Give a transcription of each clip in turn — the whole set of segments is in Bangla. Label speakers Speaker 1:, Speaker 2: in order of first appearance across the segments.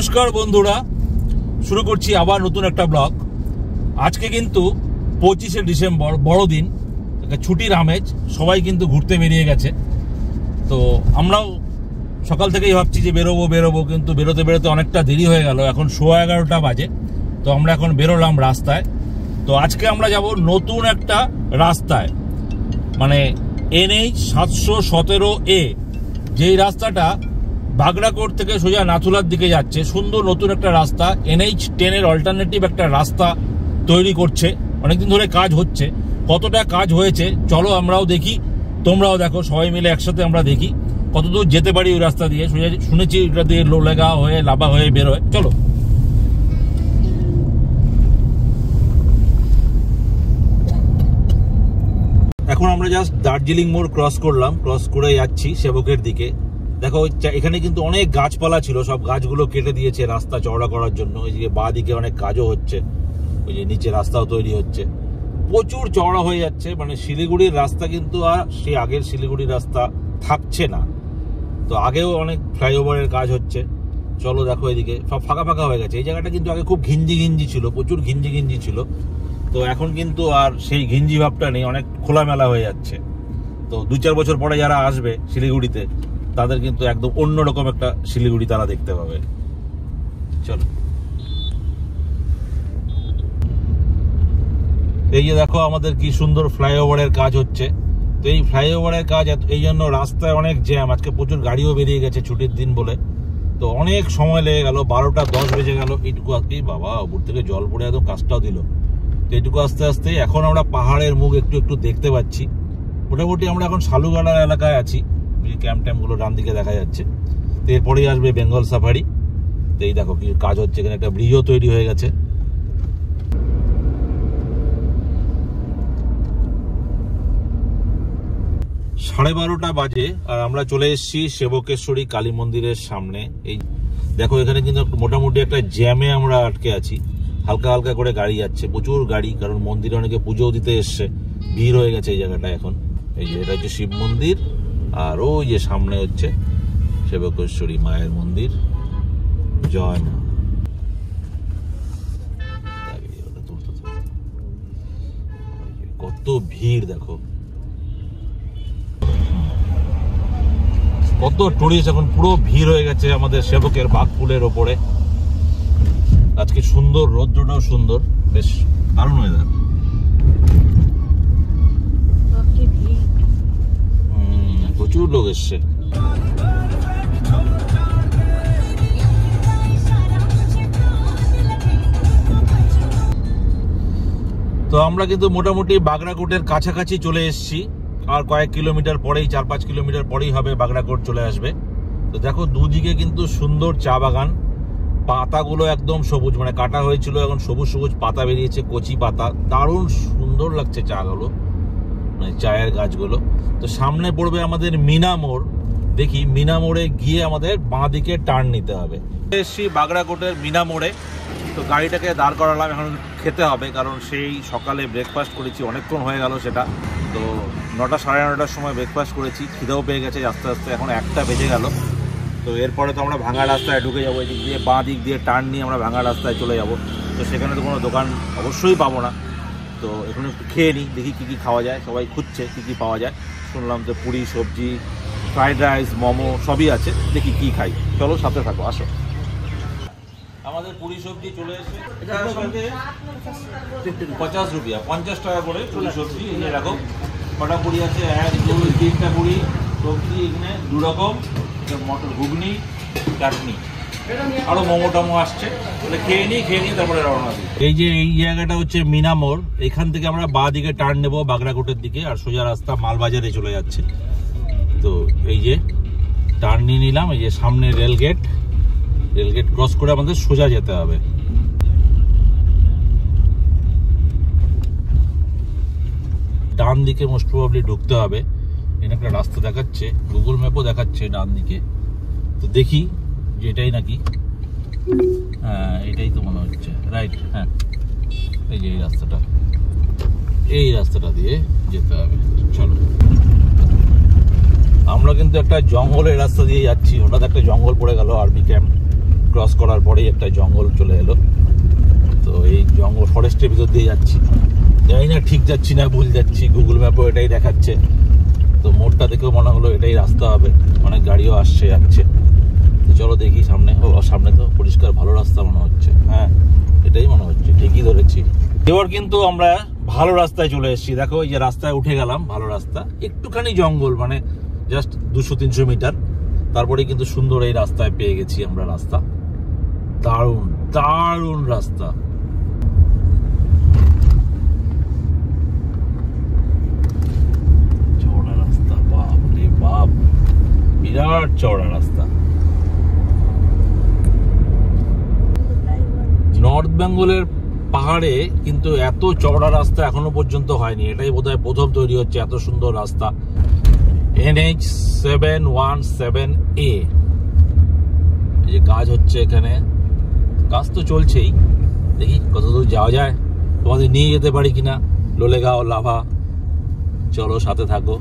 Speaker 1: নমস্কার বন্ধুরা, শুরু করছি আবার নতুন একটা ব্লগ। আজকে কিন্তু 25শে ডিসেম্বর, বড়দিন, ছুটির আমেজ, সবাই কিন্তু ঘুরতে বেরিয়ে গেছে। তো আমরাও সকাল থেকেই ভাবছি যে বেরোবো, কিন্তু বেরোতে অনেকটা দেরি হয়ে গেল। এখন 11:15 বাজে। তো আমরা এখন বেরোলাম রাস্তায়। তো আজকে আমরা যাব নতুন একটা রাস্তায়, মানে NH 717A, যেই রাস্তাটা বাগড়াকোট থেকে সোজা নাথুলার দিকে যাচ্ছে। সুন্দর নতুন একটা রাস্তা, NH 10 এর অল্টারনেটিভ একটা রাস্তা তৈরি করছে। অনেকদিন ধরে কাজ হচ্ছে। কতটা কাজ হয়েছে চলো আমরাও দেখি, তোমরাও দেখো, সবাই মিলে একসাথে আমরা দেখি কতদূর যেতে পারি ওই রাস্তা দিয়ে। শুনেছি ওটা দিয়ে লোলেগা হয়ে লাভা হয়ে বেরোয়। চলো। এখন আমরা জাস্ট দার্জিলিং মোড় ক্রস করলাম, ক্রস করে যাচ্ছি সেবকের দিকে। দেখো এখানে কিন্তু অনেক গাছপালা ছিল, সব গাছগুলো কেটে দিয়েছে রাস্তা চওড়া করার জন্য। ওই যে বাঁ দিকে অনেক কাজও হচ্ছে, ওই যে নিচে রাস্তাও তৈরি হচ্ছে, প্রচুর চওড়া হয়ে যাচ্ছে। মানে শিলিগুড়ির রাস্তা কিন্তু আর সেই আগের শিলিগুড়ির রাস্তা থাকছে না। তো আগেও অনেক ফ্লাইওভারের কাজ হচ্ছে। চলো দেখো, এদিকে সব ফাঁকা ফাঁকা হয়ে গেছে। এই জায়গাটা কিন্তু আগে খুব ঘিঞ্জি ছিল, প্রচুর ঘিঞ্জি ছিল। তো এখন কিন্তু আর সেই ঘিঞ্জি ভাবটা নেই, অনেক খোলামেলা হয়ে যাচ্ছে। তো 2-4 বছর পরে যারা আসবে শিলিগুড়িতে, তাদের কিন্তু একদম অন্যরকম একটা শিলিগুড়ি তারা দেখতে পাবে। চলো, এই যে দেখো আমাদের কি সুন্দর ফ্লাইওভারের কাজ হচ্ছে। তো এই ফ্লাইওভারের কাজ, এই জন্য রাস্তায় অনেক জ্যাম। আজকে প্রচুর গাড়িও বেরিয়ে গেছে ছুটির দিন বলে। তো অনেক সময় লেগে গেল, 12টা 10 বেজে গেল। এইটুকু আসতেই বাবা উপর থেকে জল পড়ে একদম কাজটাও দিল। তো এইটুকু আস্তে আস্তে এখন আমরা পাহাড়ের মুখ একটু দেখতে পাচ্ছি। মোটামুটি আমরা এখন শালুগাড়ার এলাকায় আছি। ক্যাম্প গুলো ডান দিকে দেখা যাচ্ছে। তো এরপরেই আসবে বেঙ্গল সাফারি। তো এই দেখো কি কাজ হচ্ছে, এখানে একটা ব্রিজও তৈরি হয়ে গেছে। সাড়ে 12টা বাজে আর আমরা চলে এসেছি সেবকেশ্বরী কালী মন্দিরের সামনে। এই দেখো এখানে কিন্তু মোটামুটি একটা জ্যামে আমরা আটকে আছি। হালকা হালকা করে গাড়ি যাচ্ছে, প্রচুর গাড়ি, কারণ মন্দিরে অনেকে পুজোও দিতে এসছে। ভিড় হয়ে গেছে এই জায়গাটা এখন। এই যে এটা হচ্ছে শিব মন্দির, আর ওই যে সামনে হচ্ছে সেবকেশ্বরী মায়ের মন্দির। জয় মা। কত ভিড় দেখো, কত টুরিস্ট। এখন পুরো ভিড় হয়ে গেছে আমাদের সেবকের বাঘপুলের ওপরে। আজকে সুন্দর, রৌদ্রটাও সুন্দর, বেশ দারুণ ওয়েদার। প্রচুর লোক এসছে। তো আমরা কিন্তু মোটামুটি বাগড়াকোটের কাছাকাছি চলে এসেছি। আর কয়েক কিলোমিটার পরেই, 4-5 কিলোমিটার পরেই হবে বাগড়াকোট চলে আসবে। তো দেখো দুদিকে কিন্তু সুন্দর চা বাগান, পাতাগুলো একদম সবুজ, মানে কাটা হয়েছিল, এখন সবুজ সবুজ পাতা বেরিয়েছে, কচি পাতা। দারুণ সুন্দর লাগছে চাগুলো, মানে চায়ের গাছগুলো। তো সামনে পড়বে আমাদের মিনা মোড়। দেখি মিনা মোড়ে গিয়ে আমাদের বাঁ দিকে টার্ন নিতে হবে। এসছি বাগড়াকোটের মিনা মোড়ে। তো গাড়িটাকে দাঁড় করালাম, এখন খেতে হবে, কারণ সেই সকালে ব্রেকফাস্ট করেছি, অনেকক্ষণ হয়ে গেল সেটা। তো 9টা সাড়ে 9টার সময় ব্রেকফাস্ট করেছি, খিদেও পেয়ে গেছে আস্তে আস্তে। এখন 1টা বেজে গেল। তো এরপরে তো আমরা ভাঙা রাস্তায় ঢুকে যাবো। এদিক দিয়ে বাঁ দিক দিয়ে টার্ন নিয়ে আমরা ভাঙা রাস্তায় চলে যাব। তো সেখানে তো কোনো দোকান অবশ্যই পাবো না। তো এখানে একটু খেয়ে নিই, দেখি কী কী খাওয়া যায়। সবাই খুঁজছে কী কী পাওয়া যায়। শুনলাম তো পুরি, সবজি, ফ্রাইড রাইস, মোমো সবই আছে। দেখি কী খাই, চলো সাথে থাকো, আসো। আমাদের পুরি সবজি চলে এসে 50 রুপিয়া, 50 টাকা করে পুরি সবজি। এই যে দেখো কটা পুরি আছে, 1, 2, 3টা পুরি সবজি। এখানে 2 রকম মটর ঘুগনি, চাটনি, আরো মোমো টমো আসছে। খেয়ে নিয়ে তারপরে রওনা দিই। এই যে এই জায়গাটা হচ্ছে মিনা মোড়। এখান থেকে আমরা বাঁ দিকে টার্ন নেবো বাগড়াকোটের দিকে, আর সোজা রাস্তা মালবাজারে চলে যাচ্ছে। তো এই যে টার্ন নিয়ে নিলাম। এই যে সামনে রেলগেট ক্রস করে আমাদের সোজা যেতে হবে। ডান দিকে মোস্ট প্রবাবলি ঢুকতে হবে। এটা একটা রাস্তা দেখাচ্ছে, গুগল ম্যাপও দেখাচ্ছে ডান দিকে। তো দেখি যে এটাই নাকি। হ্যাঁ এটাই তো মনে হচ্ছে, রাইট। হ্যাঁ এই যে এই রাস্তাটা দিয়ে যেতে হবে। চলো, আমরা কিন্তু একটা জঙ্গলের রাস্তা দিয়ে যাচ্ছি। হঠাৎ একটা জঙ্গল পড়ে গেল, আর্মি ক্যাম্প। ক্রস করার পরেই একটা জঙ্গল চলে এলো। তো এই জঙ্গল ফরেস্টের ভিতর দিয়ে যাচ্ছি, জানি না ঠিক যাচ্ছি না ভুল যাচ্ছি, গুগল ম্যাপও এটাই দেখাচ্ছে। তো মোড়টা দেখেও মনে হলো এটাই রাস্তা হবে, অনেক গাড়িও আসছে যাচ্ছে। তো চলো দেখি সামনে। ও সামনে তো পরিষ্কার ভালো রাস্তা মনে হচ্ছে, হ্যাঁ এটাই মনে হচ্ছে, ঠিকই ধরেছি। এবার কিন্তু আমরা ভালো রাস্তায় চলে এসেছি। দেখো এই যে রাস্তায় উঠে গেলাম, ভালো রাস্তা, একটুখানি জঙ্গল, মানে জাস্ট 200-300 মিটার, তারপরে কিন্তু সুন্দর এই রাস্তায় পেয়ে গেছি আমরা রাস্তা। দারুণ দারুণ রাস্তা। চওড়া রাস্তা, বাপ রে বাপ, বিরাট চওড়া রাস্তা। নর্থ বেঙ্গলের পাহাড়ে কিন্তু এত চওড়া রাস্তা এখনো পর্যন্ত হয়নি, এটাই বোধহয় প্রথম তৈরি হচ্ছে এত সুন্দর রাস্তা। NH 717A, এই যে কাজ হচ্ছে এখানে, কাজ তো চলছেই, দেখি কতদূর যাওয়া যায়, তোমাদের নিয়ে যেতে পারি কিনা। লোলেগাঁও, লাভা, চলো সাথে থাকো।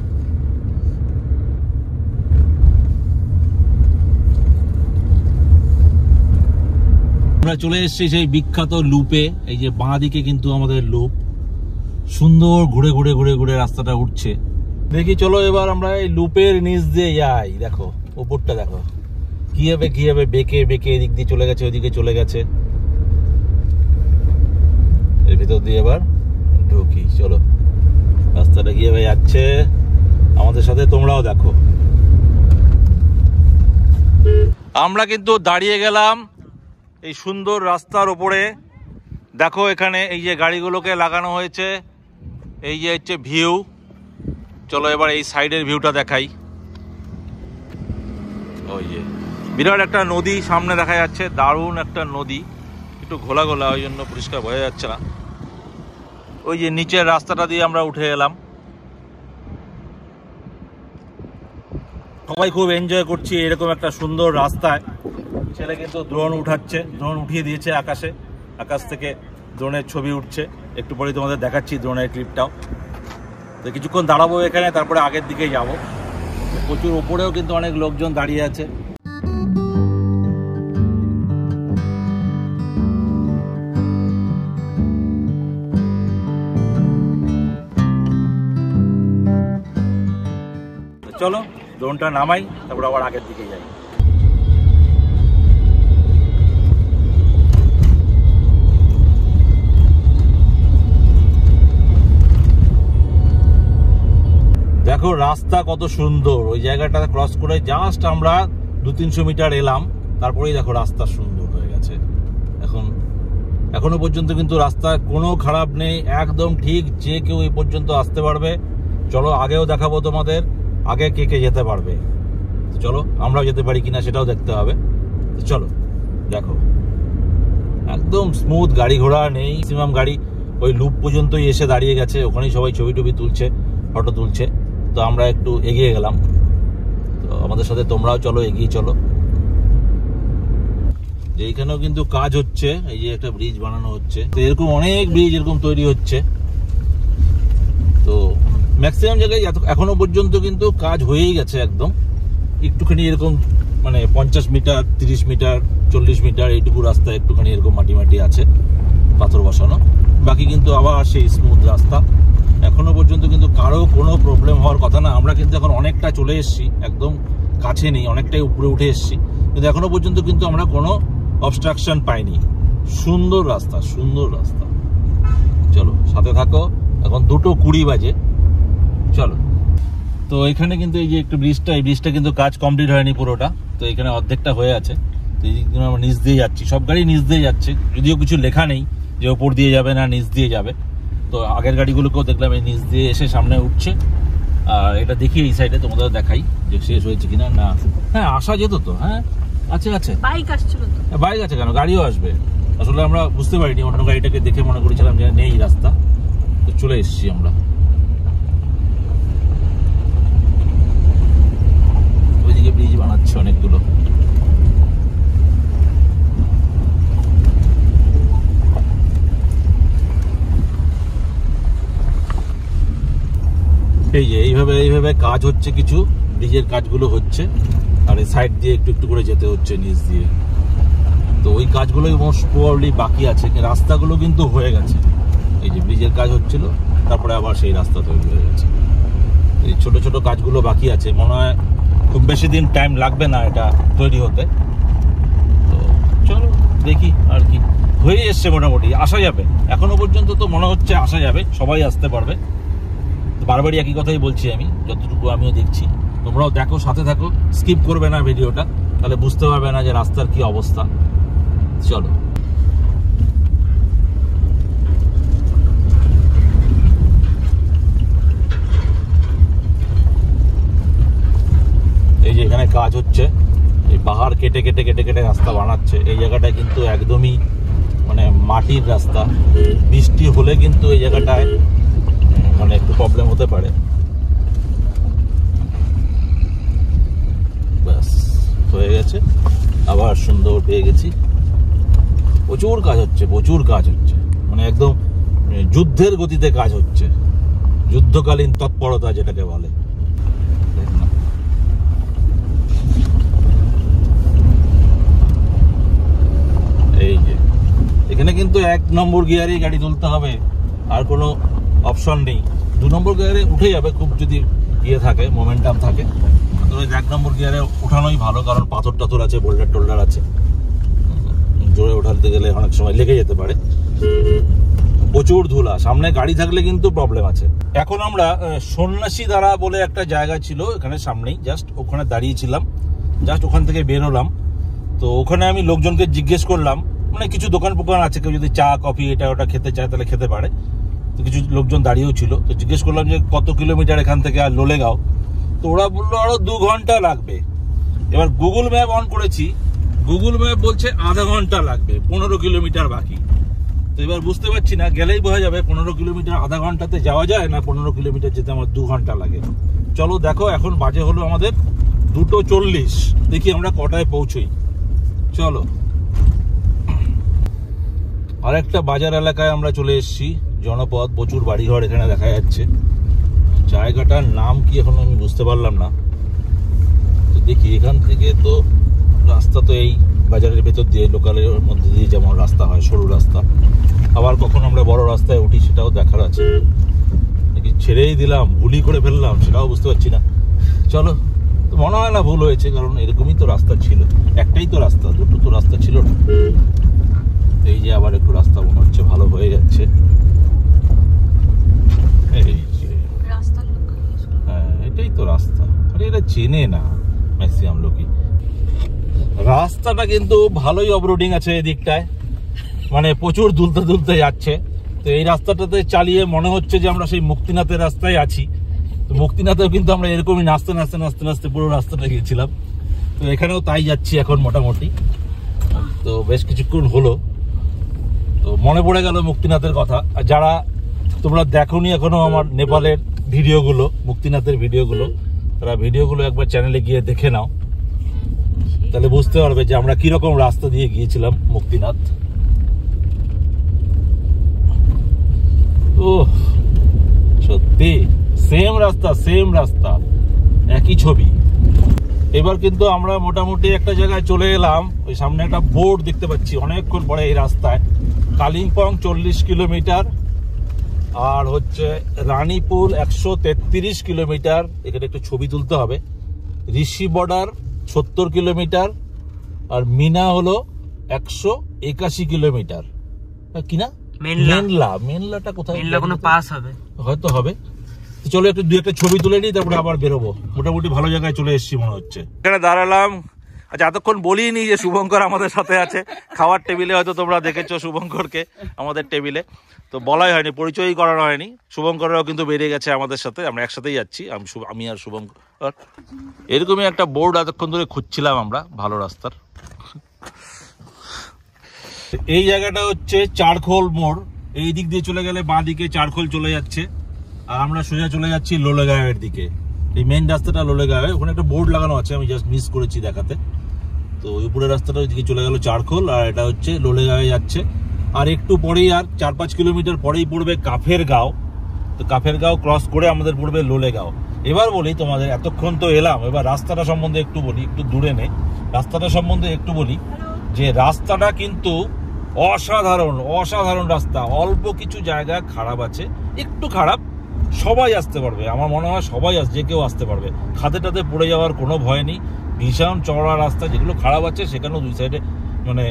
Speaker 1: আমরা চলে এসেছি সেই বিখ্যাত লুপে। এই যে বাঁ দিকে কিন্তু আমাদের লুপ, সুন্দর ঘুরে ঘুরে ঘুরে ঘুরে রাস্তাটা উঠছে। দেখি চলো এবার আমরা এই লুপের নিচ দিয়ে যাই। দেখো উপরটা দেখো কিভাবে বেঁকে বেঁকে এদিক দিয়ে চলে গেছে, ওইদিকে চলে গেছে। এর ভিতর দিয়ে এবার ঢুকি, চলো রাস্তাটা কিভাবে যাচ্ছে আমাদের সাথে তোমরাও দেখো। আমরা কিন্তু দাঁড়িয়ে গেলাম এই সুন্দর রাস্তার উপরে। দেখো এখানে এই যে গাড়িগুলোকে লাগানো হয়েছে, এই যে হচ্ছে ভিউ। চলো এবার এই সাইডের ভিউটা দেখাই। ওই যে বিরাট একটা নদী সামনে দেখা যাচ্ছে, দারুণ একটা নদী, একটু ঘোলা ঘোলা, ওই জন্য পরিষ্কার বোঝা যাচ্ছে না। ওই যে নিচের রাস্তাটা দিয়ে আমরা উঠে এলাম, সবাই খুব এনজয় করছি এরকম একটা সুন্দর রাস্তায়। ছেলে কিন্তু ড্রোন উঠাচ্ছে, ড্রোন উঠিয়ে দিয়েছে আকাশে, আকাশ থেকে ড্রোনের ছবি উঠছে। একটু পরে তোমাদের দেখাচ্ছি ড্রোনের ক্লিপটাও। তো কিছুক্ষণ দাঁড়াবো এখানে, তারপরে আগের দিকে যাব। প্রচুর উপরেও কিন্তু অনেক লোকজন দাঁড়িয়ে আছে। চলো ড্রোনটা নামাই, তারপর আবার আগের দিকে যাই। দেখো রাস্তা কত সুন্দর, ওই জায়গাটা ক্রস করে জাস্ট আমরা 200-300 মিটার এলাম, তারপরেই দেখো রাস্তা সুন্দর হয়ে গেছে। এখনো পর্যন্ত কিন্তু রাস্তা কোনো খারাপ নেই, একদম ঠিক, যে কেউ এই পর্যন্ত আসতে পারবে। চলো আগেও দেখাবো তোমাদের, আগে কে কে যেতে পারবে। চলো আমরাও যেতে পারি কিনা সেটাও দেখতে হবে। চলো দেখো একদম স্মুথ, গাড়ি ঘোড়া নেই, ম্যাক্সিমাম গাড়ি ওই লুপ পর্যন্তই এসে দাঁড়িয়ে গেছে, ওখানেই সবাই ছবি টবি তুলছে, ফটো তুলছে। তো আমরা একটু এগিয়ে গেলাম, তো আমাদের সাথে তোমরাও চলো, এগিয়ে চলো। যে এইখানেও কিন্তু কাজ হচ্ছে, এই যে একটা ব্রিজ বানানো হচ্ছে। তো এরকম অনেক ব্রিজ এরকম তৈরি হচ্ছে। তো ম্যাক্সিমাম জায়গায় এখনো পর্যন্ত কিন্তু কাজ হয়েই গেছে একদম। একটুখানি এরকম মানে 50 মিটার, 30 মিটার, 40 মিটার এইটুকু রাস্তা একটুখানি এরকম মাটি মাটি আছে, পাথর বসানো। বাকি কিন্তু আবার সেই স্মুথ রাস্তা। এখনো পর্যন্ত কিন্তু কারো কোনো প্রবলেম হওয়ার কথা না। আমরা কিন্তু এখন অনেকটা চলে এসেছি, একদম কাছে নেই, অনেকটাই উপরে উঠে এসেছি, কিন্তু এখনো পর্যন্ত কিন্তু আমরা কোনো অবস্ট্রাকশন পাইনি। সুন্দর রাস্তা, সুন্দর রাস্তা। চলো সাথে থাকো, এখন 2:20 বাজে। চলো, তো এখানে কিন্তু এই যে একটু ব্রিজটা, এই ব্রিজটা কিন্তু কাজ কমপ্লিট হয়নি পুরোটা, তো এখানে অর্ধেকটা হয়ে আছে। তো এই দিকে আমরা নিচ দিয়ে যাচ্ছি, সব গাড়ি নিচ দিয়ে যাচ্ছে, যদিও কিছু লেখা নেই যে ওপর দিয়ে যাবে না নিচ দিয়ে যাবে। তো আগের গাড়িগুলোকেও দেখলাম এই নিচ দিয়ে এসে সামনে উঠছে। আর এটা দেখি এই সাইডে তোমাদের দেখাই যে শেষ হয়েছে কিনা। না, হ্যাঁ আসা যেত তো, হ্যাঁ আছে আছে,
Speaker 2: বাইক আসছিল তো।
Speaker 1: বাইক আছে কেন, গাড়িও আসবে। আসলে আমরা বুঝতে পারিনি, অন্য গাড়িটাকে দেখে মনে করেছিলাম যে নেই রাস্তা। তো চলে এসেছি আমরা। ওইদিকে ব্রিজ বানাচ্ছে অনেকগুলো। এই যে এইভাবে কাজ হচ্ছে, কিছু ব্রিজের কাজগুলো হচ্ছে, আর এই সাইড দিয়ে একটু একটু করে যেতে হচ্ছে নিচ দিয়ে। কাজগুলোই মোস্ট প্রবাবলি বাকি আছে, রাস্তাগুলো কিন্তু হয়ে গেছে। এই যে ব্রিজের কাজ হচ্ছিল, তারপরে আবার সেই রাস্তা তৈরি হয়ে গেছে। এই ছোট ছোট কাজগুলো বাকি আছে, মনে হয় খুব বেশি দিন টাইম লাগবে না এটা তৈরি হতে। তো চলো দেখি, আর কি হয়ে এসছে মোটামুটি, আসা যাবে। এখনো পর্যন্ত তো মনে হচ্ছে আসা যাবে, সবাই আসতে পারবে। তো বারবারই একই কথাই বলছি আমি, যতটুকু আমিও দেখছি। তোমরাও দেখো, সাথে থাকো, স্কিপ করবে না ভিডিওটা, তাহলে বুঝতে পারবে না যে রাস্তার কি অবস্থা। চলো। এই যে এখানে কাজ হচ্ছে, এই পাহাড় কেটে কেটে কেটে কেটে রাস্তা বানাচ্ছে। এই জায়গাটা কিন্তু একদমই মানে মাটির রাস্তা, বৃষ্টি হলে কিন্তু এই জায়গাটায় মানে একটু প্রবলেম হতে পারে। ব্যাস হয়ে গেছে, আবার সুন্দর পেয়ে গেছি। প্রচুর কাজ হচ্ছে, প্রচুর কাজ হচ্ছে, মানে একদম যুদ্ধের গতিতে কাজ হচ্ছে, যুদ্ধকালীন তৎপরতা যেটাকে বলে। এই যে এখানে কিন্তু 1 নম্বর গিয়ারেই গাড়ি তুলতে হবে, আর কোনো অপশন নেই। 2 নম্বর গিয়ারে উঠে যাবে খুব যদি ইয়ে থাকে, মোমেন্টাম থাকে। তো 1 নম্বর গিয়ারে উঠানোই ভালো, কারণ পাথর টাথর আছে, বোল্ডার টোল্ডার আছে, জোরে উঠাতে গেলে অনেক সময় লেগে যেতে পারে। প্রচুর ধুলা, সামনে গাড়ি থাকলে কিন্তু প্রবলেম আছে। এখন আমরা সন্ন্যাসী ধারা বলে একটা জায়গা ছিল এখানে সামনেই, জাস্ট ওখানে দাঁড়িয়েছিলাম, জাস্ট ওখান থেকে বের হলাম। তো ওখানে আমি লোকজনকে জিজ্ঞেস করলাম, মানে কিছু দোকান ফোকান আছে, কেউ যদি চা কফি এটা ওটা খেতে চায় তাহলে খেতে পারে। তো কিছু লোকজন দাঁড়িয়েও ছিল, তো জিজ্ঞেস করলাম যে কত কিলোমিটার এখান থেকে আর লোলেগাঁও। তো ওরা বললো আরো 2 ঘন্টা লাগবে। এবার গুগল ম্যাপ অন করেছি, গুগল ম্যাপ বলছে আধা ঘন্টা লাগবে, 15 কিলোমিটার বাকি। তো এবার বুঝতে পারছি না, গেলেই বোঝা যাবে 15 কিলোমিটার আধা ঘন্টাতে যাওয়া যায়, না 15 কিলোমিটার যেতে আমার 2 ঘন্টা লাগে। চলো দেখো, এখন বাজে হলো আমাদের 2:40, দেখি আমরা কটায় পৌঁছই। চলো। আরেকটা বাজার এলাকায় আমরা চলে এসেছি, জনপদ, প্রচুর বাড়িঘর এখানে দেখা যাচ্ছে। জায়গাটার নাম কি এখন আমি বুঝতে পারলাম না। তো দেখি এখান থেকে তো রাস্তা তো এই বাজারের ভেতর দিয়ে, লোকালের মধ্যে দিয়ে যেমন রাস্তা হয়, সরু রাস্তা, আবার কখন আমরা বড় রাস্তায় উঠি সেটাও দেখার আছে। নাকি ছেড়েই দিলাম, ভুলই করে ফেললাম, সেটাও বুঝতে পারছি না। চলো, মনে হয় না ভুল হয়েছে, কারণ এরকমই তো রাস্তা ছিল, একটাই তো রাস্তা, দুটো তো রাস্তা ছিল না। এই যে আবার একটু রাস্তা মনে হচ্ছে ভালো হয়ে যাচ্ছে। এই যে হ্যাঁ, এটাই তো রাস্তা। আরে এটা চেনে না ম্যাক্সিমাম লোকই। রাস্তাটা কিন্তু ভালোই অফরোডিং আছে এদিকটায়, মানে প্রচুর দুলতে দুলতে যাচ্ছে। তো এই রাস্তাটাতে চালিয়ে মনে হচ্ছে যে আমরা সেই মুক্তিনাথের রাস্তায় আছি। তো মুক্তিনাথেও কিন্তু আমরা এরকমই নাচতে নাচতে নাচতে নাচতে পুরো রাস্তাটা গিয়েছিলাম। তো এখানেও তাই যাচ্ছি এখন মোটামুটি। তো বেশ কিছুক্ষণ হলো, তো মনে পড়ে গেল মুক্তিনাথের কথা। আর যারা তোমরা দেখোনি এখনো আমার নেপালের ভিডিওগুলো, মুক্তিনাথের ভিডিওগুলো, তারা ভিডিওগুলো একবার চ্যানেলে গিয়ে দেখে নাও, তাহলে বুঝতে পারবে যে আমরা কিরকম রাস্তা দিয়ে গিয়েছিলাম মুক্তিনাথ। ও সত্যি সেম রাস্তা, একই ছবি। এবার কিন্তু আমরা মোটামুটি একটা জায়গায় চলে এলাম, ওই সামনে একটা বোর্ড দেখতে পাচ্ছি অনেকক্ষণ পরে এই রাস্তায়, কালিম্পং 40 কিলোমিটার, আর হচ্ছে রানীপুর 133 কিলোমিটার। এখানে একটু ছবি তুলতে হবে। ঋষি বর্ডার 70 কিলোমিটার, আর মিনা হলো 181 কিলোমিটার। কিনা মেনলাটা কোথায়? কোনো পাস হবে, হয়তো হবে। চলো একটু 2-1টা ছবি তুলে নিই, তারপরে আবার বেরোবো। মোটামুটি ভালো জায়গায় চলে এসেছি মনে হচ্ছে। এখানে দাঁড়ালাম। আচ্ছা, এতক্ষণ বলিনি যে শুভঙ্কর আমাদের সাথে আছে খাওয়ার টেবিলে, হয়তো তোমরা দেখেছো শুভঙ্করকে আমাদের টেবিলে, তো বলাই হয়নি, পরিচয়ই করানো হয়নি। শুভঙ্কররাও কিন্তু বেরিয়ে গেছে আমাদের সাথে, আমরা একসাথেই যাচ্ছি, আমি আর শুভঙ্কর। এরকমই একটা বোর্ড এতক্ষণ ধরে খুঁজছিলাম আমরা, ভালো রাস্তার। এই জায়গাটা হচ্ছে চারখোল মোড়, এই দিক দিয়ে চলে গেলে বাঁ দিকে চারখোল চলে যাচ্ছে, আর আমরা সোজা চলে যাচ্ছি লোলেগাঁওয়ের দিকে। এই মেইন রাস্তাটা লোলেগাঁওয়ে, ওখানে একটা বোর্ড লাগানো আছে, আমি জাস্ট মিস করেছি দেখাতে। তো ওই উপরের রাস্তাটা ওইদিকে চলে গেল চারখোল, আর এটা হচ্ছে লোলেগাঁওয়ে যাচ্ছে। আর একটু পরেই, আর 4-5 কিলোমিটার পরেই পড়বে কাফের গাঁও। তো কাফের গাঁও ক্রস করে আমাদের পড়বে লোলেগাঁও। এবার বলি তোমাদের, এতক্ষণ তো এলাম, এবার রাস্তাটা সম্বন্ধে একটু বলি, একটু দূরে নেই, রাস্তাটা সম্বন্ধে একটু বলি। যে রাস্তাটা কিন্তু অসাধারণ অসাধারণ রাস্তা। অল্প কিছু জায়গা খারাপ আছে, একটু খারাপ, সবাই আসতে পারবে, আমার মনে হয় সবাই যে কেউ আসতে পারবে। খাদে টাতে পড়ে যাওয়ার কোনো ভয় নেই। ভীষণ চওড়া রাস্তা, যেগুলো খারাপ আছে সেখানেও দুই সাইডে মানে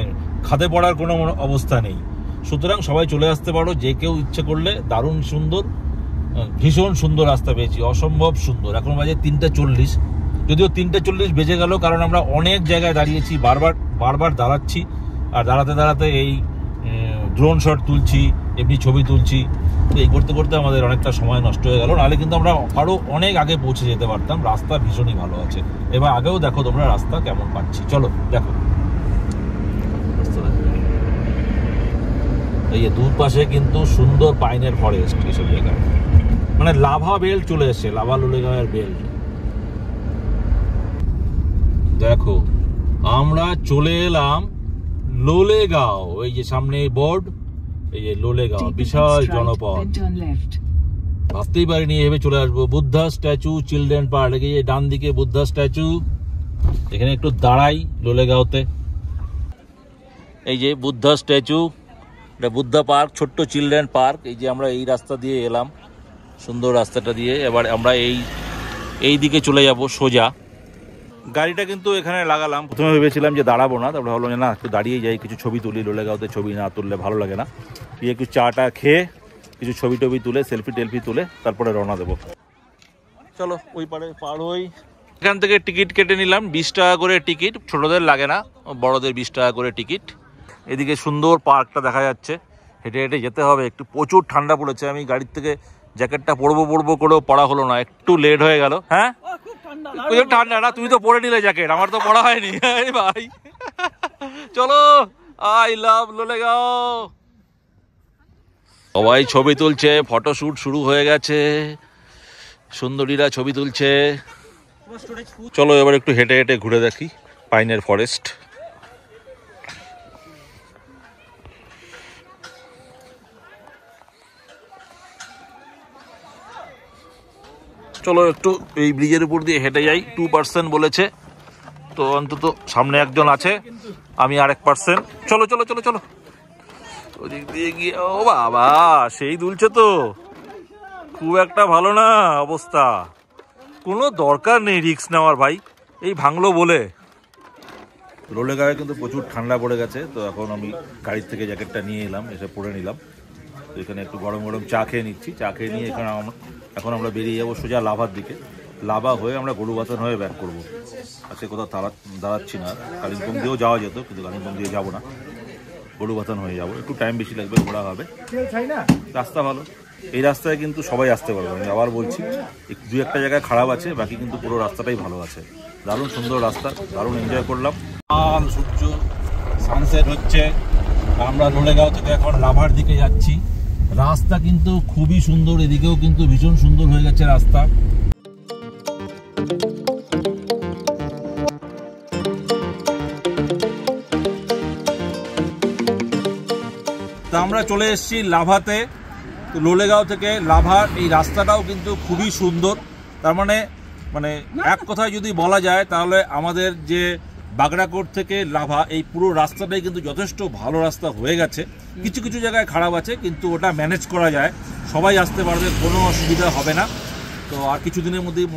Speaker 1: খাদে পড়ার কোনো অবস্থা নেই। সুতরাং সবাই চলে আসতে পারো, যে কেউ ইচ্ছে করলে। দারুণ সুন্দর, ভীষণ সুন্দর রাস্তা পেয়েছি, অসম্ভব সুন্দর। এখন বাজে 3:40, যদিও 3:40 বেজে গেল, কারণ আমরা অনেক জায়গায় দাঁড়িয়েছি, বারবার দাঁড়াচ্ছি, আর দাঁড়াতে দাঁড়াতে এই ড্রোন শট তুলছি, এমনি ছবি তুলছি। তো এই করতে করতে আমাদের অনেকটা সময় নষ্ট হয়ে গেল, নাহলে কিন্তু আমরা আরও অনেক আগে পৌঁছে যেতে পারতাম। রাস্তা ভীষণই ভালো আছে। এবার আগেও দেখো তোমরা রাস্তা কেমন পাচ্ছি, চলো দেখো। এই দুপাশে কিন্তু সুন্দর পাইনের ফরেস্ট, এইসব জায়গায় মানে লাভা বেল্ট চলে এসছে, লাভা লোলেগাঁওয়ের বেল্ট। দেখো আমরা চলে এলাম লোলেগাঁও, এই যে সামনে বোর্ড, এই যে লোলেগাঁও বিশাল জনপদ। ভাবতেই পারিনি এভাবে চলে আসবো। বুদ্ধা স্ট্যাচু, চিলড্রেন পার্ক, এই যে ডান দিকে বুদ্ধা স্ট্যাচু। এখানে একটু দাঁড়াই লোলেগাঁওতে। এই যে বুদ্ধা স্ট্যাচু, এটা বুদ্ধা পার্ক, ছোট্ট চিলড্রেন পার্ক। এই যে আমরা এই রাস্তা দিয়ে এলাম, সুন্দর রাস্তাটা দিয়ে। এবার আমরা এই দিকে চলে যাব সোজা। গাড়িটা কিন্তু এখানে লাগালাম। প্রথমে ভেবেছিলাম যে দাঁড়াবো না, তারপরে ভাবলাম যে না, একটু দাঁড়িয়ে যাই, কিছু ছবি তুলি। লোলেগাঁওতে ছবি না তুললে ভালো লাগে না। একটু চাটা খেয়ে কিছু ছবি টবি তুলে, সেলফি টেলফি তুলে তারপরে রওনা দেবো। চলো ওই পারে পার হই। এখান থেকে টিকিট কেটে নিলাম, 20 টাকা করে টিকিট। ছোটদের লাগে না, বড়দের 20 টাকা করে টিকিট। এদিকে সুন্দর পার্কটা দেখা যাচ্ছে, হেঁটে হেঁটে যেতে হবে। একটু প্রচুর ঠান্ডা পড়েছে, আমি গাড়ির থেকে জ্যাকেটটা পরবো করেও পরা হলো না, একটু লেট হয়ে গেল। হ্যাঁ ঠান্ডা না, তুমি তো পরে নিলে জ্যাকেট, আমার তো পরা হয়নি ভাই। চলো, আই লাভ লোলেগাঁও। সবাই ছবি তুলছে, ফটোশুট শুরু হয়ে গেছে, সুন্দরীরা ছবি তুলছে। চলো এবার একটু হেঁটে হেঁটে ঘুরে দেখি পাইনের ফরেস্ট। চলো একটু এই ব্রিজের উপর দিয়ে হেঁটে যাই। 2% বলেছে, তো অন্তত সামনে একজন আছে, আমি আর 1%। চলো চলো চলো চলো ওদিক দিয়ে গিয়ে। ও বাবা, সেই দুলছে তো, খুব একটা ভালো না অবস্থা। কোনো দরকার নেই রিস্ক নেওয়ার ভাই, এই ভাঙলো বলে। লোলেগাঁওয়ে কিন্তু প্রচুর ঠান্ডা পড়ে গেছে, তো এখন আমি গাড়ির থেকে জ্যাকেটটা নিয়ে এলাম, এসে পরে নিলাম। তো এখানে একটু গরম গরম চা খেয়ে নিচ্ছি। চা খেয়ে নিয়ে এখন আমরা বেরিয়ে যাবো সোজা লাভার দিকে। লাভা হয়ে আমরা গরুবাথান হয়ে ব্যাক করবো। আজকে কোথাও দাঁড়াচ্ছি না। কালিম্পং দিয়েও যাওয়া যেত, কিন্তু কালিম্পং দিয়ে যাবো না, গরুবাথান হয়ে যাবো। একটু টাইম বেশি লাগবে, ঘোরা হবে, রাস্তা ভালো। এই রাস্তায় কিন্তু সবাই আসতে পারবে। আমি আবার বলছি, 2-1 জায়গায় খারাপ আছে, বাকি কিন্তু পুরো রাস্তাটাই ভালো আছে। দারুণ সুন্দর রাস্তা, দারুণ এনজয় করলাম। লাল সূর্য, সানসেট হচ্ছে। আমরা লোলেগাঁও থেকে এখন লাভার দিকে যাচ্ছি। রাস্তা কিন্তু খুবই সুন্দর, এদিকেও কিন্তু ভীষণ সুন্দর হয়ে গেছে রাস্তা। তা আমরা চলে এসেছি লাভাতে। তো লোলেগাঁও থেকে লাভার এই রাস্তাটাও কিন্তু খুবই সুন্দর। তার মানে এক কথায় যদি বলা যায়, তাহলে আমাদের যে বাগড়াকোট থেকে লাভা এই পুরো রাস্তাটাই কিন্তু যথেষ্ট ভালো রাস্তা হয়ে গেছে। কিছু কিছু জায়গায় খারাপ আছে, কিন্তু ওটা ম্যানেজ করা যায়, সবাই আসতে পারবে, কোনো অসুবিধা হবে না। তো আর কিছুদিনের মধ্যেই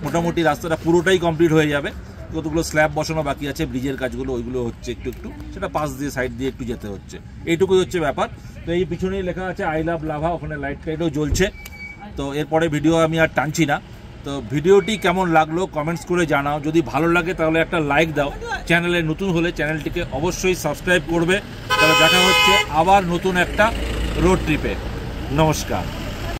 Speaker 1: মোটামুটি রাস্তাটা পুরোটাই কমপ্লিট হয়ে যাবে। কতগুলো স্ল্যাব বসানো বাকি আছে, ব্রিজের কাজগুলো, ওইগুলো হচ্ছে একটু একটু, সেটা পাশ দিয়ে সাইড দিয়ে একটু যেতে হচ্ছে, এইটুকুই হচ্ছে ব্যাপার। তো এই পিছনেই লেখা আছে আই লাভ লাভা, ওখানে লাইট টাইটও জ্বলছে। তো এরপরে ভিডিও আমি আর টানছি না। তো ভিডিওটি কেমন লাগলো কমেন্টস করে জানাও। যদি ভালো লাগে তাহলে একটা লাইক দাও। চ্যানেলে নতুন হলে চ্যানেলটিকে অবশ্যই সাবস্ক্রাইব করবে। তাহলে দেখা হচ্ছে আবার নতুন একটা রোড ট্রিপে। নমস্কার।